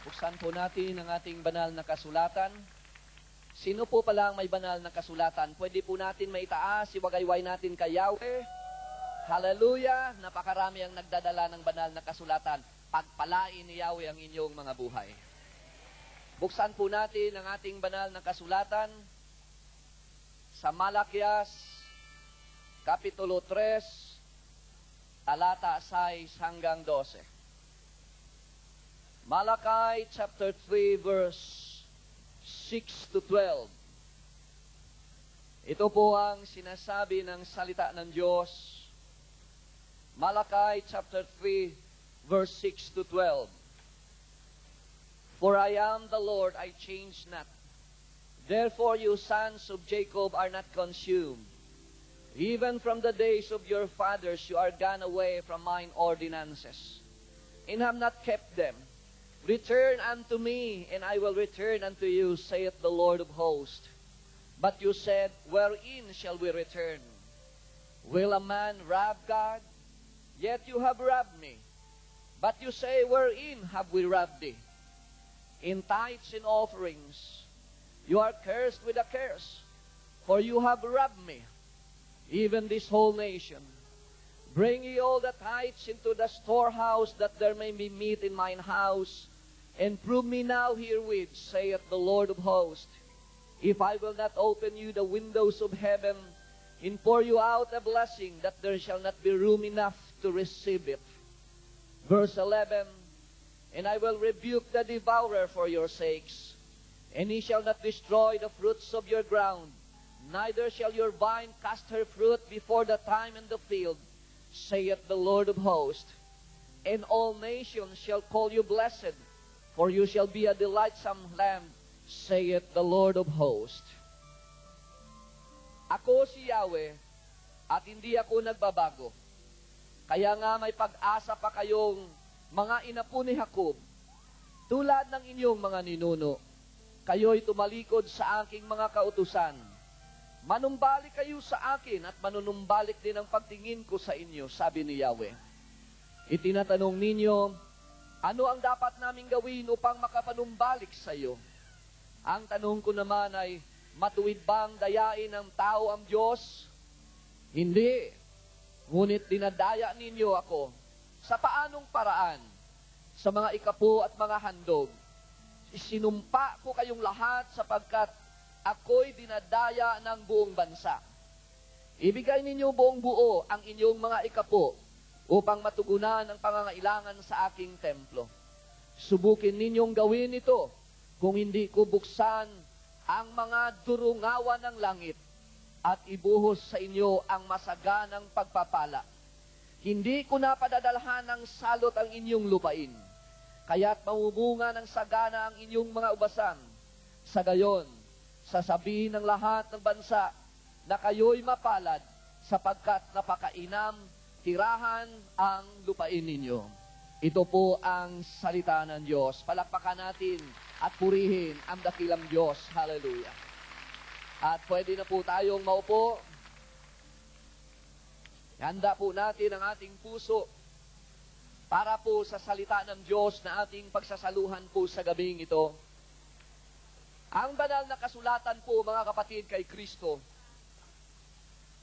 Buksan po natin ang ating banal na kasulatan. Sino po pala ang may banal na kasulatan? Pwede po natin maitaas, iwagayway natin kay Yahweh. Hallelujah! Napakarami ang nagdadala ng banal na kasulatan. Pagpalain ni Yahweh ang inyong mga buhay. Buksan po natin ang ating banal na kasulatan sa Malakias, Kapitulo 3, talata 6 hanggang 12. Malachi chapter 3 verse 6 to 12. Ito po ang sinasabi ng salita ng Diyos. Malachi chapter 3 verse 6 to 12. For I am the Lord, I change not. Therefore you sons of Jacob are not consumed. Even from the days of your fathers you are gone away from mine ordinances, and have not kept them. Return unto me, and I will return unto you, saith the Lord of hosts. But you said, wherein shall we return? Will a man rob God? Yet you have robbed me. But you say, wherein have we robbed thee? In tithes and offerings. You are cursed with a curse, for you have robbed me, even this whole nation. Bring ye all the tithes into the storehouse, that there may be meat in mine house. And prove me now herewith, saith the Lord of hosts, if I will not open you the windows of heaven, and pour you out a blessing, that there shall not be room enough to receive it. Verse 11, and I will rebuke the devourer for your sakes, and he shall not destroy the fruits of your ground, neither shall your vine cast her fruit before the time in the field, saith the Lord of hosts. And all nations shall call you blessed, for you shall be a delightsome land, saith the Lord of hosts. Ako si Yahweh, at hindi ako nagbabago. Kaya nga may pag-asa pa kayong mga inapo ni Jacob, tulad ng inyong mga ninuno. Kayo'y tumalikod sa aking mga kautusan. Manumbalik kayo sa akin, at manunumbalik din ang pagtingin ko sa inyo, sabi ni Yahweh. Itinatanong ninyo, ano ang dapat naming gawin upang makapanumbalik sa iyo? Ang tanong ko naman ay, matuwid bang dayain ng tao ang Diyos? Hindi. Ngunit dinadaya ninyo ako. Sa paanong paraan? Sa mga ikapo at mga handog. Isinumpa ko kayong lahat sapagkat ako'y dinadaya ng buong bansa. Ibigay ninyo buong buo ang inyong mga ikapo upang matugunan ang pangangailangan sa aking templo. Subukin ninyong gawin ito kung hindi ko buksan ang mga durungawan ng langit at ibuhos sa inyo ang masaganang pagpapala. Hindi ko na padadalhan ng salot ang inyong lupain, kaya't mamumunga ng sagana ang inyong mga ubasan. Sa gayon, sasabihin ng lahat ng bansa na kayo'y mapalad sapagkat napakainam tirahan ang lupain ninyo. Ito po ang salita ng Diyos. Palakpakan natin at purihin ang dakilang Diyos. Hallelujah. At pwede na po tayong maupo. Handa po natin ang ating puso para po sa salita ng Diyos na ating pagsasaluhan po sa gabing ito. Ang banal na kasulatan po, mga kapatid, kay Kristo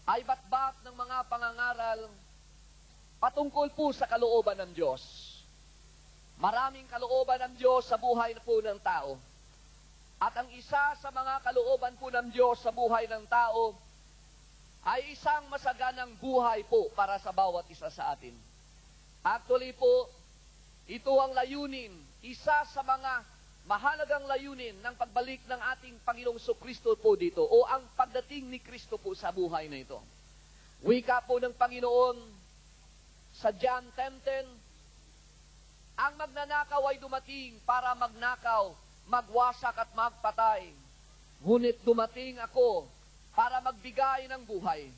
ay batbat ng mga pangangaral patungkol po sa kalooban ng Diyos. Maraming kalooban ng Diyos sa buhay po ng tao. At ang isa sa mga kalooban po ng Diyos sa buhay ng tao ay isang masaganang buhay po para sa bawat isa sa atin. Actually po, ito ang layunin, isa sa mga mahalagang layunin ng pagbalik ng ating Panginoong Kristo po dito, o ang pagdating ni Kristo po sa buhay na ito. Wika po ng Panginoon sa John 10:10, ang magnanakaw ay dumating para magnakaw, magwasak at magpatay. Ngunit dumating ako para magbigay ng buhay.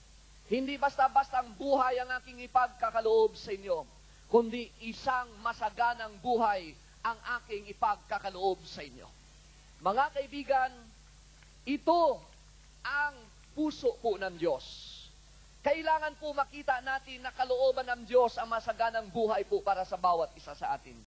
Hindi basta-bastang buhay ang aking ipagkakaloob sa inyo, kundi isang masaganang buhay ang aking ipagkakaloob sa inyo. Mga kaibigan, ito ang puso po ng Diyos. Kailangan po makita natin na kalooban ng Diyos ang masaganang buhay po para sa bawat isa sa atin.